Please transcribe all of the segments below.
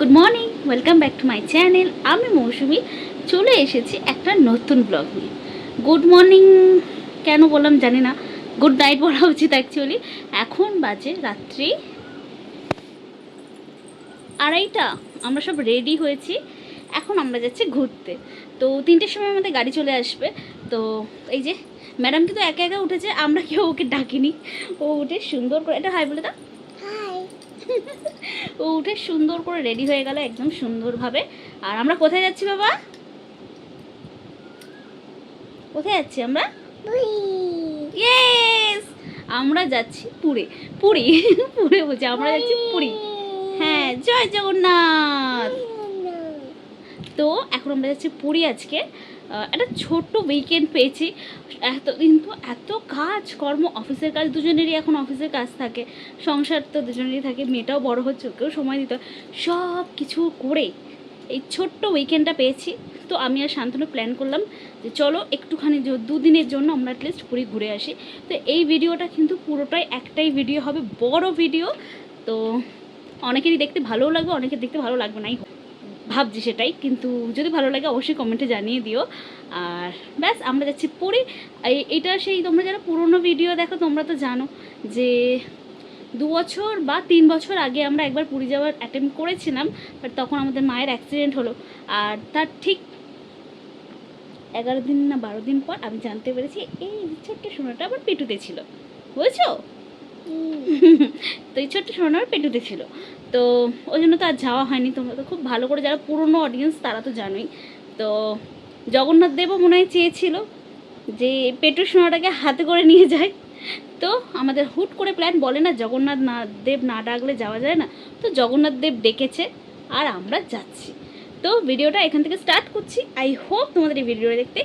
Good morning, welcome back to my channel. আমি মৌসুমি চলে এসেছি একটা নতুন ব্লগ নিয়ে। গুড মর্নিং কেন বললাম জানি না, গুড নাইট বলা উচিত অ্যাকচুয়ালি। এখন বাজে রাত্রি 2:30। আমরা সব রেডি হয়েছি, এখন আমরা যাচ্ছি ঘুরতে। তো 3টের সময় আমাদের গাড়ি চলে আসবে। তো এই যে ম্যাডাম কিন্তু একা একা উঠেছে, আমরা কেউ ওকে ডাকিনি। ও উঠে সুন্দর করে, এটা হাই বলে দাও। ও উঠে সুন্দর করে রেডি হয়ে গেল একদম সুন্দরভাবে। আর আমরা কোথায় যাচ্ছি বাবা? কোথায় যাচ্ছি আমরা? ইয়েস, আমরা যাচ্ছি পুরী। পুরী পুরী বলছি, আমরা যাচ্ছি পুরী। হ্যাঁ, জয় জগন্নাথ। তো এখন আমরা যাচ্ছি পুরী। আজকে একটা ছোট্ট উইকেন্ড পেয়েছি। কিন্তু এত কাজ কর্ম, অফিসের কাজ, দুজনেরই এখন অফিসের কাজ থাকে, সংসার তো দুজনেরই থাকে, মেয়েটাও বড় হচ্ছে, ওকেও সময় দিতে হয়। সব কিছু করে এই ছোট্ট উইকেন্ডটা পেয়েছি। তো আমি আর শান্তনু প্ল্যান করলাম যে চলো একটুখানি 2 দিনের জন্য আমরা অ্যাটলিস্ট পুরী ঘুরে আসি। তো এই ভিডিওটা কিন্তু পুরোটাই একটাই ভিডিও হবে, বড় ভিডিও। তো অনেকেরই দেখতে ভালোও লাগবে, অনেকের দেখতে ভালো লাগবে নাই, ভাবছি সেটাই। কিন্তু যদি ভালো লাগে অবশ্যই কমেন্টে জানিয়ে দিও। আর ব্যাস, আমরা যাচ্ছি পুরী। এইটা সেই, তোমরা যারা পুরনো ভিডিও দেখো তোমরা তো জানো যে 2 বছর বা 3 বছর আগে আমরা একবার পুরী যাওয়ার অ্যাটেম্প করেছিলাম, বাট তখন আমাদের মায়ের অ্যাক্সিডেন্ট হলো। আর তার ঠিক 11 দিন না 12 দিন পর আমি জানতে পেরেছি এই ছোট্ট সোনাটা আবার পেটুতে ছিল, বুঝছো? তো এই ছোট্ট সোনার পেটুতে ছিল। তো ওই জন্য তো আর যাওয়া হয়নি। তোমরা তো খুব ভালো করে, যারা পুরনো অডিয়েন্স তারা তো জানোই। তো জগন্নাথ দেবও মনে হয় চেয়েছিল যে পেটু সোনাটাকে হাতে করে নিয়ে যায়। তো আমাদের হুট করে প্ল্যান, বলে না জগন্নাথ দেব না ডাকলে যাওয়া যায় না। তো জগন্নাথ দেব ডেকেছে আর আমরা যাচ্ছি। তো ভিডিওটা এখান থেকে স্টার্ট করছি। আই হোপ তোমাদের এই ভিডিওটা দেখতে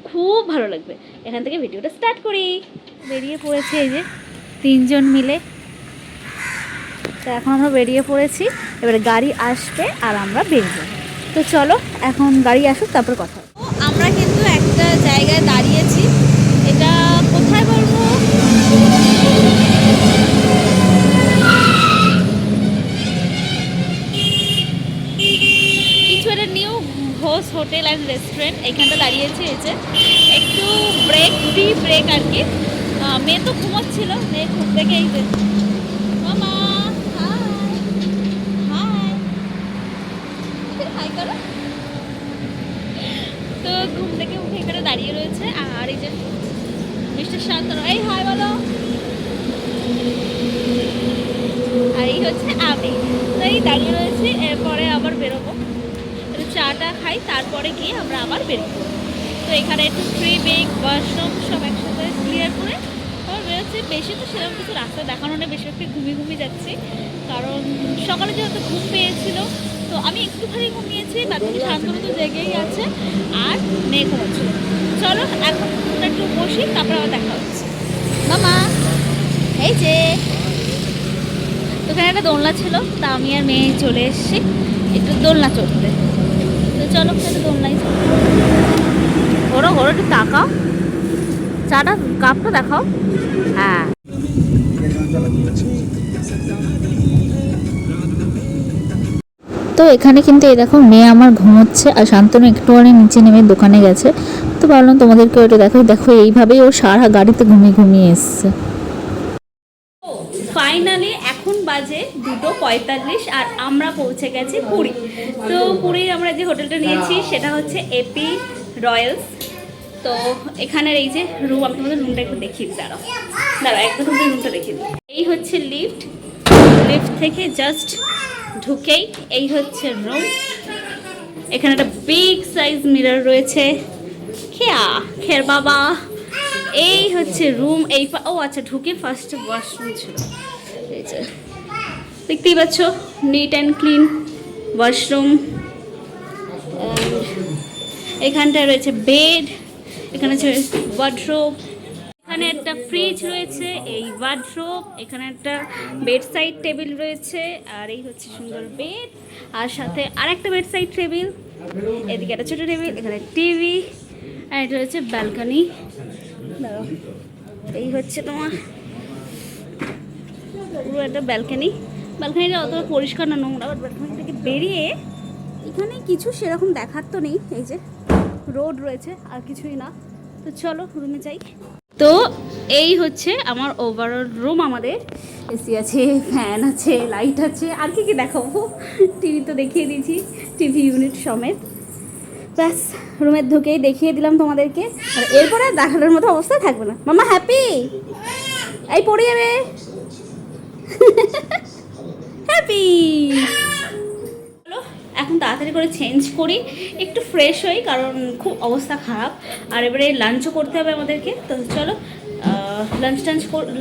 খুব ভালো লাগবে। এখান থেকে ভিডিওটা স্টার্ট করি। বেরিয়ে পড়েছে এই যে 3 জন মিলে। তো এখন আমরা বেরিয়ে পড়েছি, এবারে গাড়ি আসবে আর আমরা বেরিয়ে যাবো। তো চলো এখন গাড়ি আসুক, তারপর কথা। আমরা কিন্তু একটা জায়গায় দাঁড়িয়েছি, এটা কোথায় বলবো, কিছু একটা new Ghosh hotel and restaurant, এখানটা দাঁড়িয়েছি। এই যে একটু ব্রেক, টি ব্রেক আর কি। মেয়ে তো ঘুমোচ্ছিল, মেয়ে ঘুম থেকে এই যে মামা হাই করো। তো ঘুম থেকে উঠে এখানে দাঁড়িয়ে রয়েছে। আর এই যে মিস্টার শান্তনু, এই হাই বলো। আর এই হচ্ছে আমি। তো এই দাঁড়িয়ে রয়েছি, এরপরে আবার বেরোবো, একটু চাটা খাই, তারপরে গিয়ে আমরা আবার বেরোবো। তো এখানে একটু ফ্রি বেক ওয়াশরুম সব একসাথে ক্লিয়ার করে আবার বেরোচ্ছি। বেশি তো সেরকম কিছু রাস্তা দেখানো নেই, বেশি একটু ঘুমিয়ে যাচ্ছি, কারণ সকালে যেহেতু ঘুম পেয়েছিল। তো আমি একটুখানি ঘুমিয়েছি, বাকি শান্তনু তো জেগেই আছে আর মেয়ে ঘুমাচ্ছিল। চলো এখন একটু বসি, তারপর আবার দেখা হচ্ছে। মামা এই যে, তো ওখানে একটা দোলনা ছিল, তা আমি আর মেয়ে চলে এসেছি একটু দোলনা চড়তে। তো চলো একটা দোলনাই ঘোরো ঘোরো, একটু তাকাও, চাটা কাপটা দেখাও। হ্যাঁ, তো এখানে কিন্তু এই দেখো মেয়ে আমার ঘুমোচ্ছে, আর শান্তনু একটুখানি নিচে নেমে দোকানে গেছে। তো ভাবলাম তোমাদেরকে ওটা দেখো। দেখো এইভাবেই ও সারা গাড়িতে ঘুমিয়ে ঘুমিয়ে এসছে। ফাইনালি এখন বাজে 2:45 আর আমরা পৌঁছে গেছি পুরী। তো পুরীর আমরা যে হোটেলটা নিয়েছি সেটা হচ্ছে এপি রয়্যালস। তো এখানের এই যে রুম, আমি তোমাদের রুমটা একটু দেখিয়ে দিই। দাঁড়াও একদম তোমাদের রুমটা দেখিয়ে দিই। এই হচ্ছে লিফট, লিফট থেকে জাস্ট ঢুকেই এই হচ্ছে রুম। এখানে একটা বিগ সাইজ মিরর রয়েছে। খের বাবা, এই হচ্ছে রুম। এই ও আচ্ছা, ঢুকে ফার্স্ট ওয়াশরুম ছিল। এই যে দেখতেই পাচ্ছ, নিট অ্যান্ড ক্লিন ওয়াশরুম। এখানটায় রয়েছে বেড, এখানে আছে ওয়ার্ডরোব, এখানে একটা ফ্রিজ রয়েছে, এই ওয়ার্ডরোব, এখানে একটা বেড সাইড টেবিল রয়েছে। আর এই হচ্ছে সুন্দর বেড, আর সাথে আর একটা বেড সাইড টেবিল, এদিকে একটা ছোটো টেবিল, এখানে টিভি, আর এটা হচ্ছে ব্যালকনি। এই হচ্ছে তোমার পুরো একটা ব্যালকনি। ব্যালকনিটা অতটা পরিষ্কার না, নোংরা। বাট ব্যালকনি থেকে বেরিয়ে এখানে কিছু সেরকম দেখার তো নেই, এই যে রোড রয়েছে আর কিছুই না। তো চলো রুমে যাই। তো এই হচ্ছে আমার ওভারঅল রুম। আমাদের এসি আছে, ফ্যান আছে, লাইট আছে, আর কি কি দেখাবো, টিভি তো দেখিয়ে দিয়েছি, টিভি ইউনিট সমেত। ব্যাস রুমের ঢুকেই দেখিয়ে দিলাম তোমাদেরকে, আর এরপরে আর দেখানোর মতো অবস্থা থাকবে না। মামা হ্যাপি, এই পড়ে যাবে হ্যাপি। এখন তাড়াতাড়ি করে চেঞ্জ করি, একটু ফ্রেশ হই, কারণ খুব অবস্থা খারাপ। আর এবারে লাঞ্চও করতে হবে আমাদেরকে। তো চলো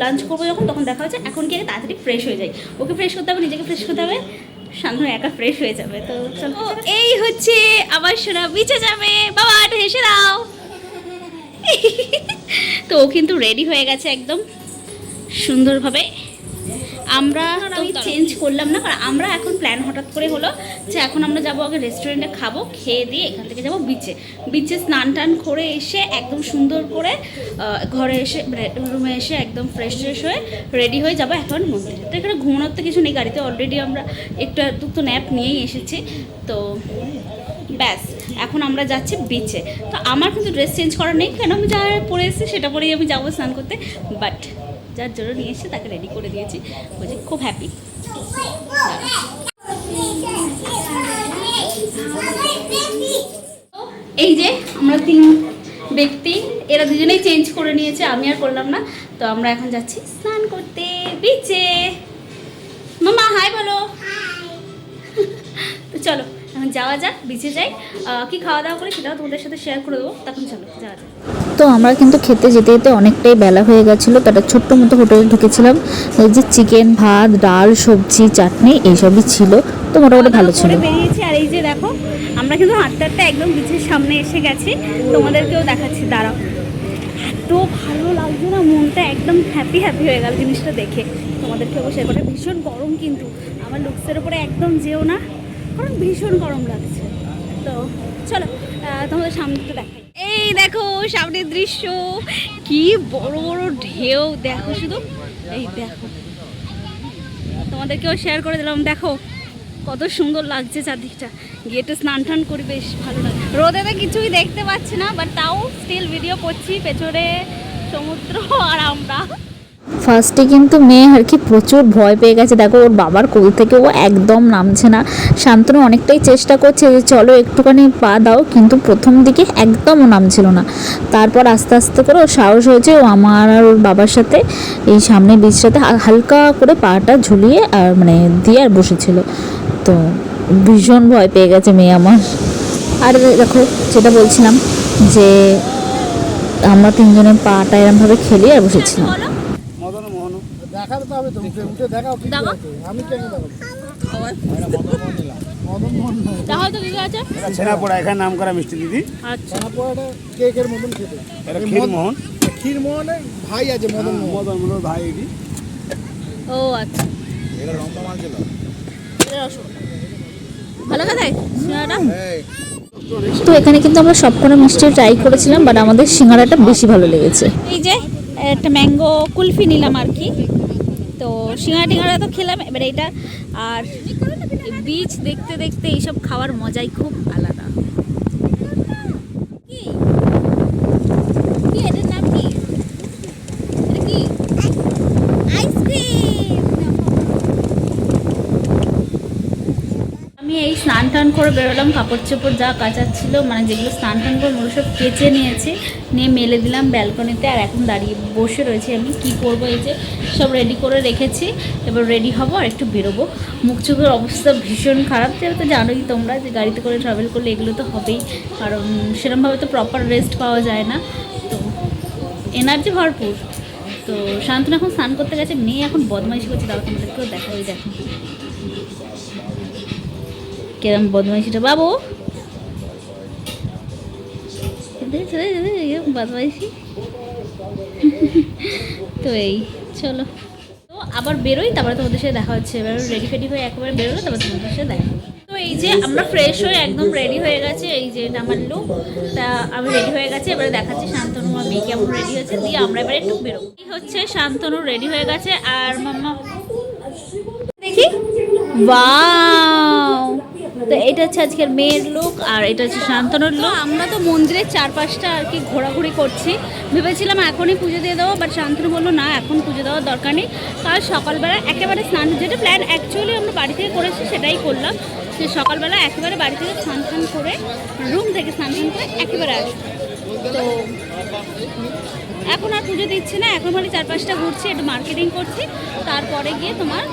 লাঞ্চ করবো যখন, তখন দেখা হচ্ছে। এখন গিয়ে তাড়াতাড়ি ফ্রেশ হয়ে যাই। ওকে ফ্রেশ করতে হবে, নিজেকে ফ্রেশ করতে হবে, শান্তনু একা ফ্রেশ হয়ে যাবে। তো চলো, এই হচ্ছে আমার সোনা বিচে যাবে। বাবা একটু হেসে দাও। তো ও কিন্তু রেডি হয়ে গেছে একদম সুন্দরভাবে। আমরা আমি চেঞ্জ করলাম না, কারণ আমরা এখন প্ল্যান হঠাৎ করে হলো যে এখন আমরা যাবো আগে রেস্টুরেন্টে, খাবো, খেয়ে দিয়ে এখান থেকে যাবো বিচে। বিচে স্নান টান করে এসে একদম সুন্দর করে ঘরে এসে রুমে এসে একদম ফ্রেশ ট্রেশ হয়ে রেডি হয়ে যাবো এখন মন্দিরে। তো এখানে ঘুমানোর তো কিছু নেই, গাড়িতে অলরেডি আমরা একটু তো ন্যাপ নিয়েই এসেছি। তো ব্যাস এখন আমরা যাচ্ছি বিচে। তো আমার কিন্তু ড্রেস চেঞ্জ করার নেই, কেন আমি যা পরে এসেছি সেটা পরেই আমি যাবো স্নান করতে। বাট যার জন্য নিয়ে এসে তাকে রেডি করে দিয়েছি, বুঝি খুব হ্যাপি। এই যে আমরা 3 ব্যক্তি, এরা দুজনেই চেঞ্জ করে নিয়েছে, আমি আর করলাম না। তো আমরা এখন যাচ্ছি স্নান করতে বিচে। মামা হাই বলো। তো চলো এখন যাওয়া যাক, বিচে যাই। কি খাওয়া দাওয়া করে সেটাও তোমাদের সাথে শেয়ার করে দেবো, তখন চলো যাওয়া যাক। তো আমরা কিন্তু খেতে যেতে যেতে অনেকটাই বেলা হয়ে গেছিলো। তো একটা ছোট্ট মতো হোটেলে ঢুকেছিলাম, এই যে চিকেন, ভাত, ডাল, সবজি, চাটনি এইসবই ছিল। তো মোটামুটি ভালো ছিল। বেরিয়েছি, আর এই যে দেখো আমরা কিন্তু হাঁটতে হাঁটতে একদম বিচের সামনে এসে গেছি। তোমাদেরকেও দেখাচ্ছি, দাঁড়াও। এত ভালো লাগছে না, মনটা একদম হ্যাপি হ্যাপি হয়ে গেল জিনিসটা দেখে। তোমাদেরকে অবশ্যই করে, ভীষণ গরম কিন্তু আমার লুকসের উপরে একদম যেও না, কারণ ভীষণ গরম লাগছে। তো চলো তোমাদের সামনেটা দেখাই। এই দেখো সামনের দৃশ্য, কি বড় বড় ঢেউ দেখো, শুধু এই দেখো, তোমাদেরকেও শেয়ার করে দিলাম। দেখো কত সুন্দর লাগছে চারদিকটা। গিয়ে একটু স্নান টান করি, বেশ ভালো লাগে। রোদে তো কিছুই দেখতে পাচ্ছি না, বাট তাও স্টিল ভিডিও করছি। পেছনে সমুদ্র আর আমরা। ফার্স্টে কিন্তু মেয়ে আর কি প্রচুর ভয় পেয়ে গেছে। দেখো ওর বাবার কোল থেকে ও একদম নামছে না। শান্তনু অনেকটাই চেষ্টা করছে যে চলো একটুখানি পা দাও, কিন্তু প্রথম দিকে একদম ও নামছিল না। তারপর আস্তে আস্তে করে ও সাহস হয়েছে, ও আমার আর ওর বাবার সাথে এই সামনে বিচটাতে হালকা করে পাটা ঝুলিয়ে আর মানে দিয়ে আর বসেছিল। তো ভীষণ ভয় পেয়ে গেছে মেয়ে আমার। আর দেখো যেটা বলছিলাম যে আমরা 3 জনের পাটা এরমভাবে খেলিয়ে আর বসেছিলাম। দেখাতে হবে তো, উঠে দেখাও কি আছে। আমি কেন দেখাবো? দেখো তো কি আছে। এটা ছেনাপোড়া, এখানে নাম করা মিষ্টি দিদি। আচ্ছা, ছানাপোড়াটা কেকের মতন খেতে। এটা ক্ষীরমোহন। ক্ষীরমোহনে ভাই আছে, মদন মোহন। মদন মোহন ভাই এটি। ও আচ্ছা, এটা লম্বা মাছ ছিল। এটা রসগোল্লা ভালো কথা সিঙ্গাড়াটা। তো এখানে কিন্তু আমরা সবকটা মিষ্টি ট্রাই করেছিলাম, বাট আমাদের সিঙ্গাড়াটা বেশি ভালো লেগেছে। এই যে একটা ম্যাঙ্গো কুলফি নিলাম আর কি। তো সিঙ্গাড়া টিঙ্গাড়া তো খেলাম, এবার এইটা। আর বিচ দেখতে দেখতে এইসব খাওয়ার মজাই খুব আলাদা। কি কি এটার নাম কি? এটা কি? আইসক্রিম। আমি এই স্নান টান করে বেরোলাম, কাপড় চোপড় যা কাচার ছিল, মানে যেগুলো স্নান টান করে ওগুলো সব কেচে নিয়েছি, নিয়ে মেলে দিলাম ব্যালকনিতে। আর এখন দাঁড়িয়ে বসে রয়েছে, আমি কি করব, এই যে সব রেডি করে রেখেছি। এবার রেডি হব আর একটু বেরোবো। মুখ চোখের অবস্থা ভীষণ খারাপ, যেহেতু জানোই তোমরা যে গাড়িতে করে ট্রাভেল করলে এগুলো তো হবেই, কারণ সেরকমভাবে তো প্রপার রেস্ট পাওয়া যায় না। তো এনার্জি ভরপুর। তো শান্তনু এখন স্নান করতে গেছে, মেয়ে এখন বদমাইশি করছে। দাও তোমাদেরকেও দেখো, ওই দেখো কেরম বদমাইশিটা বাবু, বদমাইশি। তো এই চলো, তো আবার বেরোই, তারপরে তোমাদের সাথে দেখা হচ্ছে। এবার রেডি ফেডি হয়ে একেবারে বেরোলো, তারপর তোমাদের সাথে দেখা। তো এই যে আমরা ফ্রেশ হয়ে একদম রেডি হয়ে গেছে, এই যে এটা আমার লুক। তা আমি রেডি হয়ে গেছি, এবারে দেখাচ্ছি শান্তনু আর মেয়ে কেমন রেডি হয়েছে, দিয়ে আমরা এবারে একটু বেরোবো। এই হচ্ছে শান্তনু রেডি হয়ে গেছে, আর মাম্মা দেখি ওয়াও, তো এটা হচ্ছে আজকের মেয়ের লুক আর এটা হচ্ছে শান্তনুর লুক। আমরা তো মন্দিরের চারপাশটা আর কি ঘোরাঘুরি করছি, ভেবেছিলাম এখনই পুজো দিয়ে দেবো, বাট শান্তনু বললো না এখন পুজো দেওয়ার দরকার নেই, কারণ সকালবেলা একেবারে স্নান, যেটা প্ল্যান অ্যাকচুয়ালি আমরা বাড়ি থেকে করেছি সেটাই করলাম, যে সকালবেলা একেবারে বাড়ি থেকে স্নান টান করে রুম থেকে স্নান টান করে একেবারে আসবো। তো এখন আর পুজো দিচ্ছি না, এখন মানে চারপাশটা ঘুরছি, একটু মার্কেটিং করছি, তারপরে গিয়ে তোমার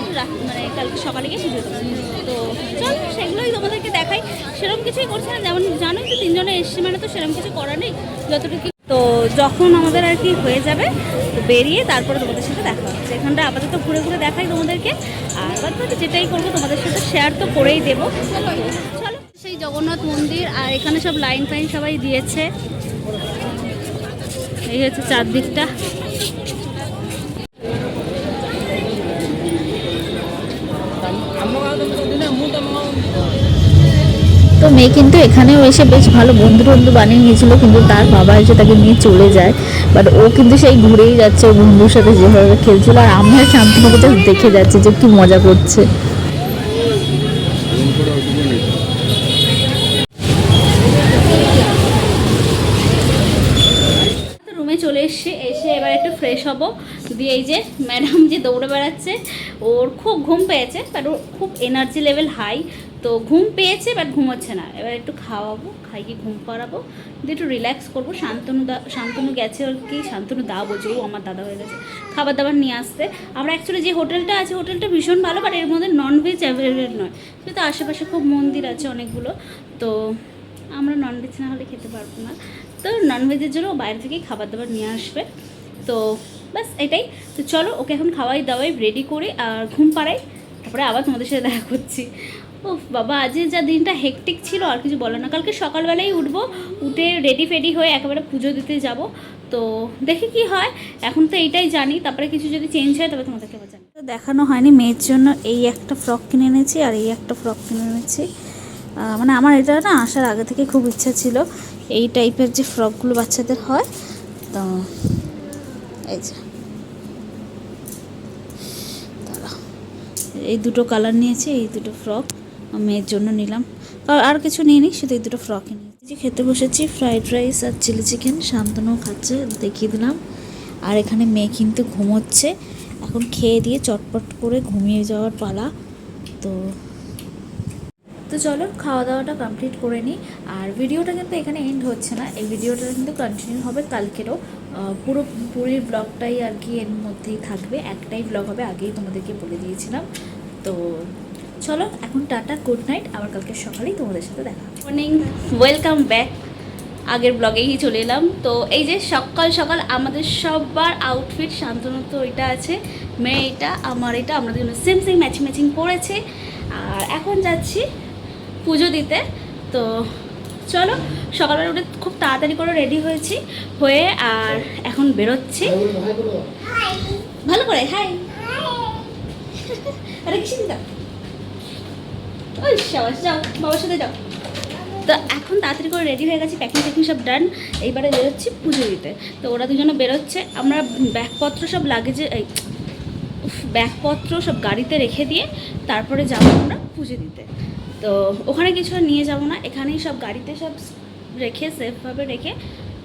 মানে কালকে সকালে গিয়ে পুজো দেবো। তো চল সেগুলোই তোমাদেরকে দেখাই, সেরকম কিছুই করছি না, যেমন জানোই তো 3 জনে এসছি মানে তো সেরকম কিছু করার নেই, যতটুকু। তো যখন আমাদের আর কি হয়ে যাবে তো বেরিয়ে তারপরে তোমাদের সাথে দেখা হচ্ছে। এখানটা আপাতত ঘুরে ঘুরে দেখাই তোমাদেরকে, আর বাদ বাকি যেটাই করবো তোমাদের সাথে শেয়ার তো করেই দেবো। চলো সেই জগন্নাথ মন্দির, আর এখানে সব লাইন ফাইন সবাই দিয়েছে, এই হচ্ছে চারদিকটা। তো মেয়ে কিন্তু এখানেও এসে বেশ ভালো বন্ধু বন্ধু বানিয়ে নিয়েছিল, কিন্তু তার বাবা এসে তাকে নিয়ে চলে যায়। বাট ও কিন্তু সেই ঘুরেই যাচ্ছে ও বন্ধুর সাথে যেভাবে খেলছিল, আর আমি আর শান্তনুকে জাস্ট দেখে যাচ্ছি যে কি মজা করছে। রুমে চলে এসে এবার একটু ফ্রেশ হব, দিয়ে এই যে ম্যাডাম যে দৌড়ে বেড়াচ্ছে, ওর খুব ঘুম পেয়েছে, বাট ওর খুব এনার্জি লেভেল হাই, তো ঘুম পেয়েছে বাট ঘুমোচ্ছে না। এবার একটু খাওয়াবো, খাইয়ে ঘুম পাড়াবো, দিয়ে একটু রিল্যাক্স করবো। শান্তনু গেছে আর কি, শান্তনু দা বোঝো আমার দাদা হয়ে গেছে খাবার দাবার নিয়ে আসতে। আমরা অ্যাকচুয়ালি যে হোটেলটা আছে হোটেলটা ভীষণ ভালো, বাট এর মধ্যে ননভেজ অ্যাভেলেবেল নয়, কিন্তু আশেপাশে খুব মন্দির আছে অনেকগুলো, তো আমরা ননভেজ না হলে খেতে পারবো না, তো ননভেজের জন্য বাইরে থেকেই খাবার দাবার নিয়ে আসবে। তো ব্যাস এটাই। তো চলো ওকে এখন খাওয়াই দাওয়াই রেডি করি আর ঘুম পাড়াই, তারপরে আবার তোমাদের সাথে দেখা করছি। ও বাবা, আজ যা দিনটা হেকটিক ছিল আর কিছু বলো না। কালকে সকালবেলাই উঠবো, উঠে রেডি ফেডি হয়ে একেবারে পুজো দিতে যাব, তো দেখি কি হয়। এখন তো এইটাই জানি, তারপরে কিছু যদি চেঞ্জ হয় তবে তোমাদেরকে আবার জানি। দেখানো হয়নি, মেয়ের জন্য এই একটা ফ্রক কিনে এনেছি আর এই একটা ফ্রক কিনে এনেছি। মানে আমার এটা না আসার আগে থেকে খুব ইচ্ছা ছিল, এই টাইপের যে ফ্রকগুলো বাচ্চাদের হয়, তো এই যে এই দুটো কালার নিয়েছি, এই দুটো ফ্রক মেয়ের জন্য নিলাম, আর কিছু নিইনি, শুধু এই দুটো ফ্রকই নিয়েছি। যে খেতে বসেছি ফ্রাইড রাইস আর চিলি চিকেন, শান্তনু খাচ্ছে দেখিয়ে দিলাম। আর এখানে মেয়ে কিন্তু ঘুমোচ্ছে, এখন খেয়ে দিয়ে চটপট করে ঘুমিয়ে যাওয়ার পালা। তো চলো খাওয়া দাওয়াটা কমপ্লিট করে নিই, আর ভিডিওটা কিন্তু এখানে এন্ড হচ্ছে না, এই ভিডিওটা কিন্তু কন্টিনিউ হবে কালকেরও, পুরো ব্লগটাই আর কি এর মধ্যেই থাকবে, একটাই ব্লগ হবে, আগেই তোমাদেরকে বলে দিয়েছিলাম। তো চলো এখন টাটা, গুড নাইট, আবার কালকে সকালেই তোমাদের সাথে দেখা। মর্নিং, ওয়েলকাম ব্যাক, আগের ব্লগেই চলে এলাম। তো এই যে সকাল সকাল আমাদের সবার আউটফিট, শান্তনু তো এটা আছে, মেয়ে এটা, আমার এটা, আমরা দুজন সেম ম্যাচিং ম্যাচিং পরেছে, আর এখন যাচ্ছি পুজো দিতে। তো চলো সকালবেলা উঠে খুব তাড়াতাড়ি করে রেডি হয়েছি, হয়ে আর এখন বেরোচ্ছি। ভালো করে হাই, আরে কি দাও, ওই সাবাস, যাও বাবার সাথে যাও। তো এখন তাড়াতাড়ি করে রেডি হয়ে গেছি, প্যাকিং ট্যাকিং সব ডান, এইবারে বেরোচ্ছি পুজো দিতে। তো ওরা দুজনে বেরোচ্ছে, আমরা ব্যাগপত্র সব লাগেজে, এই ব্যাগপত্র সব গাড়িতে রেখে দিয়ে তারপরে যাবো আমরা পুজো দিতে। তো ওখানে কিছু আর নিয়ে যাবো না, এখানেই সব গাড়িতে সব রেখে সেফভাবে রেখে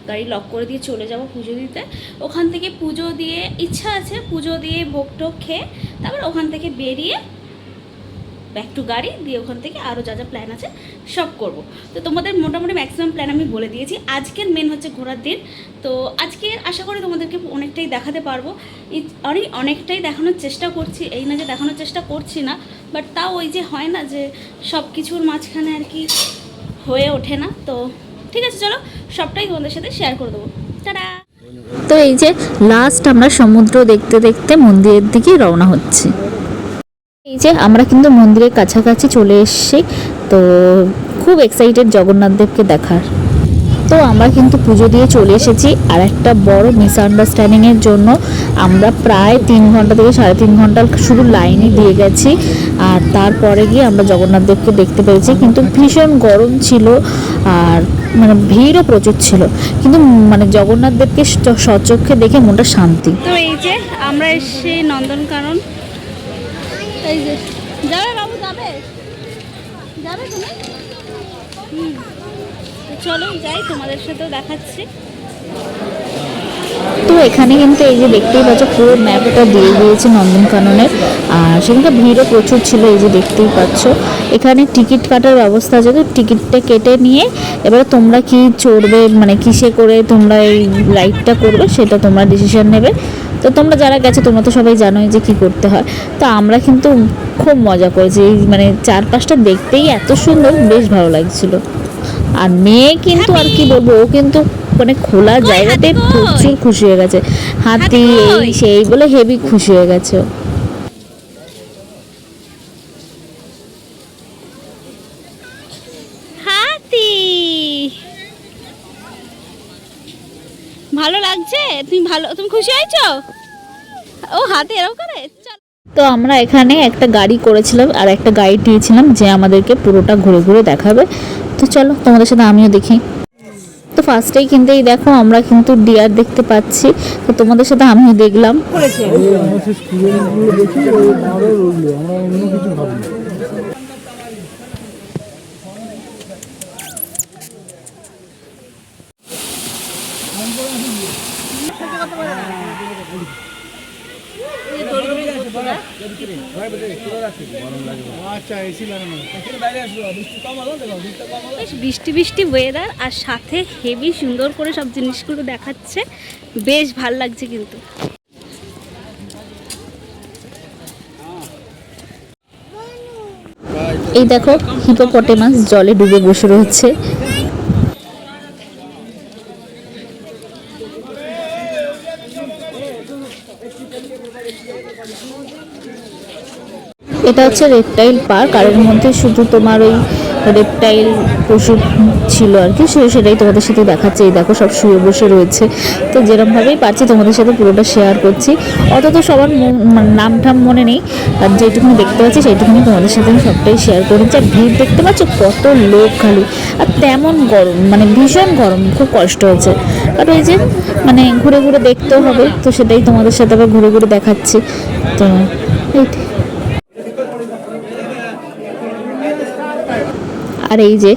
গাড়ি লক করে দিয়ে চলে যাব পুজো দিতে। ওখান থেকে পুজো দিয়ে ইচ্ছা আছে পুজো দিয়ে ভোগ টোগ খেয়ে তারপর ওখান থেকে বেরিয়ে ব্যাক টু গাড়ি দিয়ে ওখান থেকে আরও যা যা প্ল্যান আছে সব করব। তো তোমাদের মোটামুটি ম্যাক্সিমাম প্ল্যান আমি বলে দিয়েছি। আজকের মেন হচ্ছে ঘোরার দিন, তো আজকে আশা করি তোমাদেরকে অনেকটাই দেখাতে পারবো, অনেকটাই দেখানোর চেষ্টা করছি, এই না যে দেখানোর চেষ্টা করছি না, বাট তাও ওই যে হয় না যে সব কিছুর মাঝখানে আর কি হয়ে ওঠে না। তো ঠিক আছে, চলো সবটাই তোমাদের সাথে শেয়ার করে দেবো। টাটা। তো এই যে লাস্ট আমরা সমুদ্র দেখতে দেখতে মন্দিরের দিকে রওনা হচ্ছি। এই যে আমরা কিন্তু মন্দিরের কাছাকাছি চলে এসেছি, তো খুব এক্সাইটেড জগন্নাথ দেবকে দেখার। তো আমরা কিন্তু পুজো দিয়ে চলে এসেছি, আর একটা বড় মিসআন্ডারস্ট্যান্ডিংয়ের জন্য আমরা প্রায় 3 ঘন্টা থেকে 3.5 ঘন্টা শুধু লাইনে দিয়ে গেছি, আর তারপরে গিয়ে আমরা জগন্নাথ দেবকে দেখতে পেরেছি। কিন্তু ভীষণ গরম ছিল আর মানে ভিড়ও প্রচুর ছিল, কিন্তু মানে জগন্নাথ দেবকে সচক্ষে দেখে মনটা শান্তি। তো এই যে আমরা এসেছি নন্দনকানন, এই যে যাবে বাবু, যাবে যাবে তুমি? তো চলো যাই, তোমাদের সাথেও দেখাচ্ছি। তো এখানে কিন্তু এই যে দেখতেই পাচ্ছ পুরো ম্যাপটা দিয়ে দিয়েছে নন্দনকাননের। আর সেখানটা ভিড়ও প্রচুর ছিল, এই যে দেখতেই পাচ্ছ। এখানে টিকিট কাটার ব্যবস্থা আছে, তো টিকিটটা কেটে নিয়ে এবারে তোমরা কি চড়বে, মানে কিসে করে তোমরা এই রাইডটা করবে সেটা তোমরা ডিসিশন নেবে। তো তোমরা যারা গেছো তোমরা তো সবাই জানোই যে কি করতে হয়। তো আমরা কিন্তু খুব মজা করেছি, এই মানে চারপাশটা দেখতেই এত সুন্দর, বেশ ভালো লাগছিল। আর মেয়ে কিন্তু আর কি বলবো, ও কিন্তু মানে খোলা জায়গাতে হাতি কই? প্রচুর খুশি হয়ে গেছে। হাতি কই? এই সেই বলে হেভি খুশি হয়ে গেছে ও। হাতি ভালো লাগছে? তুমি খুশি হয়েছো? ও হাতি এরকম করে। চল। তো আমরা এখানে একটা গাড়ি করেছিলাম আর একটা গাইড দিয়েছিলাম যে আমাদেরকে পুরোটা ঘুরে ঘুরে দেখাবে। তো চলো তোমাদের সাথে আমিও দেখি। তো ফার্স্টেই কিন্তু এই দেখো আমরা কিন্তু ডিয়ার দেখতে পাচ্ছি, তো তোমাদের সাথে আমিও দেখলাম। আমরা সেই স্টুডেন্টগুলো দেখি ওই আরও রইলো, আমরা অন্য কিছু ভাবি। আচ্ছা এসি লাগানো। বেশ বৃষ্টি বৃষ্টি ওয়েদার, আর সাথে হেভি সুন্দর করে সব জিনিসগুলো দেখাচ্ছে, বেশ ভাল লাগছে কিন্তু। এই দেখো হিপোপটেমাস জলে ডুবে বসে রয়েছে। এটা হচ্ছে রেপটাইল পার্ক, আর এর মধ্যে শুধু তোমার ওই রেপটাইল পশু ছিল আর কি, সেটাই তোমাদের সাথে দেখাচ্ছে। এই দেখো সব শুয়ে বসে রয়েছে। তো যেরকমভাবেই পারছি তোমাদের সাথে পুরোটা শেয়ার করছি। অত তো সবার নাম ঠাম মনে নেই, আর যেটুকুনি দেখতে পাচ্ছি সেইটুকুনি তোমাদের সাথে আমি সবটাই শেয়ার করেছি। আর ভিড় দেখতে পাচ্ছ কত লোক খালি, আর তেমন গরম, মানে ভীষণ গরম, খুব কষ্ট হচ্ছে। আর ওই যে মানে ঘুরে ঘুরে দেখতেও হবে, তো সেটাই তোমাদের সাথে আবার ঘুরে ঘুরে দেখাচ্ছি। তো এইটাই। আর এই যে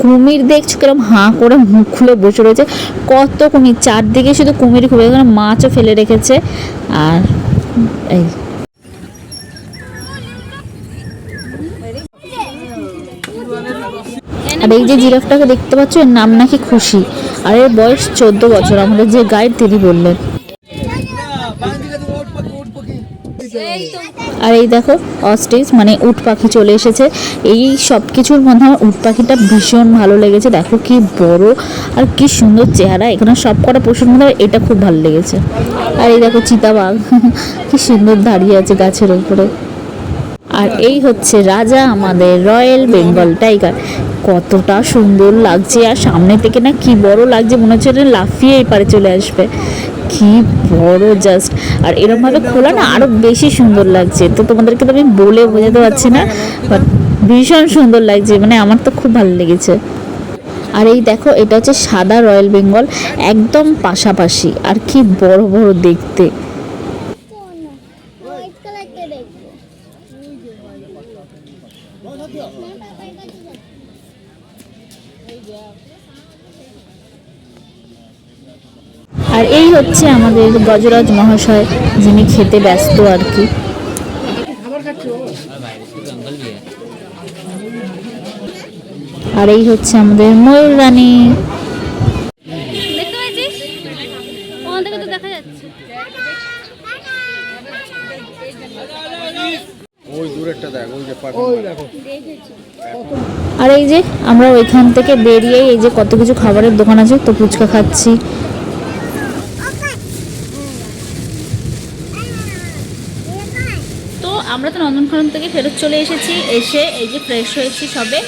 কুমির দেখছো কিরকম হাঁ করে মুখ খুলে বসে রয়েছে, কত কুমির, চারদিকে শুধু কুমির খুবই, এখানে মাছও ফেলে রেখেছে। আর এই আর এই যে জিরাফটাকে দেখতে পাচ্ছ, এর নাম নাকি খুশি, আর এর বয়স 14 বছর, আমাদের যে গাইড তিনি বললেন। আর এই দেখো অস্ট্রিচ মানে উট পাখি চলে এসেছে। এই সব কিছুর মধ্যে আমার উট পাখিটা ভীষণ ভালো লেগেছে, দেখো কি বড় আর কি সুন্দর চেহারা। এখানে সব কটা পশুর মধ্যে এটা খুব ভালো লেগেছে। আর এই দেখো চিতাবাঘ কি সুন্দর দাঁড়িয়ে আছে গাছের উপরে। আর এই হচ্ছে রাজা, আমাদের রয়্যাল বেঙ্গল টাইগার, কতটা সুন্দর লাগছে। আর সামনে থেকে না কি বড় লাগছে, মনে হচ্ছে লাফিয়ে এই পারে চলে আসবে, কি বড় জাস্ট। আর এরকমভাবে খোলা না আরো বেশি সুন্দর লাগছে। তো তোমাদেরকে তো আমি বলে বোঝাতে পারছি না, বাট ভীষণ সুন্দর লাগছে, মানে আমার তো খুব ভালো লেগেছে। আর এই দেখো এটা হচ্ছে সাদা রয়্যাল বেঙ্গল, একদম পাশাপাশি, আর কি বড় বড় দেখতে। আর এই হচ্ছে আমাদের গজরাজ মহাশয়, যিনি খেতে ব্যস্ত আর কি। আর এই হচ্ছে আমাদের ময়ূর রানী। দেখতে পাচ্ছিস? ওখান থেকে তো দেখা যাচ্ছে। ওই দূরেরটা দেখ, ওই যে ওই দেখো আর এই যে আমরা ওইখান থেকে বেরিয়ে এই যে কত কিছু খাবারের দোকান আছে, তো ফুচকা খাচ্ছি। তো আমরা তো নন্দনকানন থেকে ফেরত চলে এসেছি, এসে এই যে ফ্রেশ হয়েছি সবে।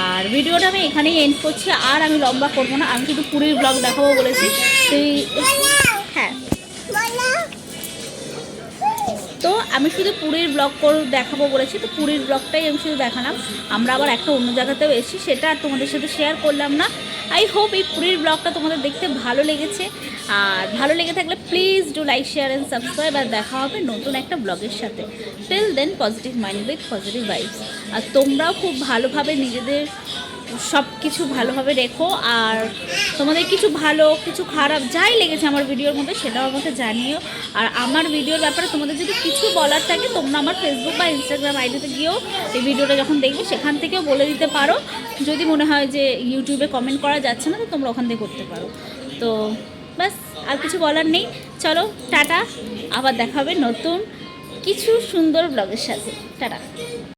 আর ভিডিওটা আমি এখানেই এন্ড করছি, আর আমি লম্বা করবো না, আমি শুধু পুরীর ব্লগ দেখাবো বলেছি। হ্যাঁ, তো আমি শুধু পুরীর ব্লগ দেখাবো বলেছি, তো পুরীর ব্লগটাই আমি শুধু দেখালাম। আমরা আবার একটা অন্য জায়গাতেও এসেছি, সেটা আর তোমাদের সাথে শেয়ার করলাম না। আই হোপ এই পুরীর ব্লগটা তোমাদের দেখতে ভালো লেগেছে। আর ভালো লেগে থাকলে please do like share and subscribe. আর দেখা হবে নতুন একটা ব্লগের সাথে। Till then positive mind with positive vibes. আর তোমরাও খুব ভালোভাবে নিজেদের সব কিছু ভালোভাবে রেখো। আর তোমাদের কিছু ভালো কিছু খারাপ যাই লেগেছে আমার ভিডিওর মধ্যে সেটাও আমাকে জানিও। আর আমার ভিডিওর ব্যাপারে তোমাদের যদি কিছু বলার থাকে তোমরা আমার ফেসবুক বা ইনস্টাগ্রাম আইডিতে গিয়েও এই ভিডিওটা যখন দেখবে সেখান থেকেও বলে দিতে পারো। যদি মনে হয় যে ইউটিউবে কমেন্ট করা যাচ্ছে না তো তোমরা ওখান থেকে করতে পারো। তো ব্যাস, আর কিছু বলার নেই। চলো টাটা, আবার দেখা হবে নতুন কিছু সুন্দর ব্লগের সাথে। টাটা।